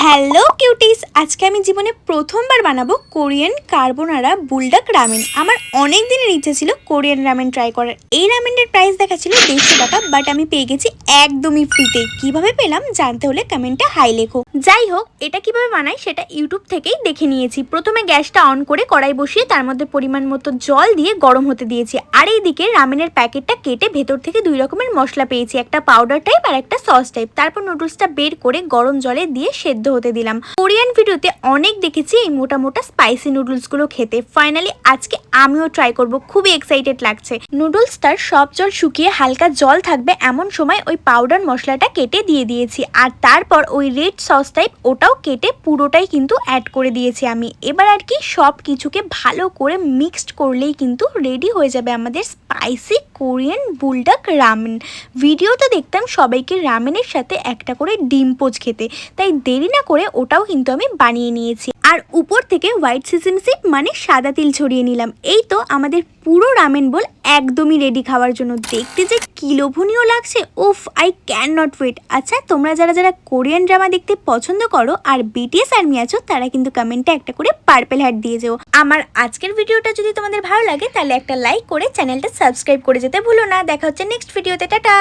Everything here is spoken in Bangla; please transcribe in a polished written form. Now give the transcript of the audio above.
হ্যালো কিউটিস, আজকে আমি জীবনে প্রথমবার বানাবো কোরিয়ান কার্বোনারা বুলডাক রামেন। আমার অনেক দিনের ইচ্ছা ছিল কোরিয়ান রামেন ট্রাই করার। এই রামেনের প্রাইস দেখাচ্ছিল 150 টাকা, বাট আমি পেয়ে গেছি একদমই ফ্রিতে। কিভাবে পেলাম জানতে হলে কমেন্টে হাই লেখো। যাই হোক, এটা কিভাবে বানাই সেটা ইউটিউব থেকেই দেখে নিয়েছি। প্রথমে গ্যাসটা অন করে কড়াই বসিয়ে তার মধ্যে পরিমাণ মতো জল দিয়ে গরম হতে দিয়েছি। আর এইদিকে রামেনের প্যাকেটটা কেটে ভেতর থেকে দুই রকমের মশলা পেয়েছি, একটা পাউডার টাইপ আর একটা সস টাইপ। তারপর নুডলসটা বের করে গরম জলে দিয়ে সেদ্ধ হতে দিলাম। কোরিয়ান ভিডিওতে অনেক দেখেছি এই মোটা মোটা স্পাইসি নুডলস গুলো খেতে। ফাইনালি আজকে আমিও ট্রাই করব, খুবই এক্সাইটেড লাগছে। নুডলসটার সব জল শুকিয়ে হালকা জল থাকবে এমন সময় ওই পাউডার মশলাটা কেটে দিয়ে দিয়েছি। আর তারপর ওই রেড সস টাইপ ওটাও কেটে পুরোটাই কিন্তু অ্যাড করে দিয়েছি আমি। এবার আর কি সব কিছুকে ভালো করে মিক্সড করলেই কিন্তু রেডি হয়ে যাবে আমাদের স্পাইসি কোরিয়ান বুলডাক রামেন। ভিডিওতে দেখতাম সবাইকে রামেনের সাথে একটা করে ডিম পোচ খেতে, তাই দেরি না করে ওটাও কিন্তু আমি বানিয়ে নিয়েছি। আর উপর থেকে হোয়াইট সিসেম সিড মানে সাদা তিল ছড়িয়ে নিলাম। এই তো আমাদের পুরো রামেন বোল একদমই রেডি খাওয়ার জন্য। দেখতে যে কি লোভনীয় লাগছে, উফ, আই ক্যান নট ওয়েট। আচ্ছা, তোমরা যারা যারা কোরিয়ান ড্রামা দেখতে পছন্দ করো আর বিটিএস আর্মি আছো, তারা কিন্তু কমেন্টে একটা করে পার্পল হার্ট দিয়ে যেও। আমার আজকের ভিডিওটা যদি তোমাদের ভালো লাগে তাহলে একটা লাইক করে চ্যানেলটা সাবস্ক্রাইব করে যেতে ভুলো না। দেখা হচ্ছে নেক্সট ভিডিওতে, টাটা।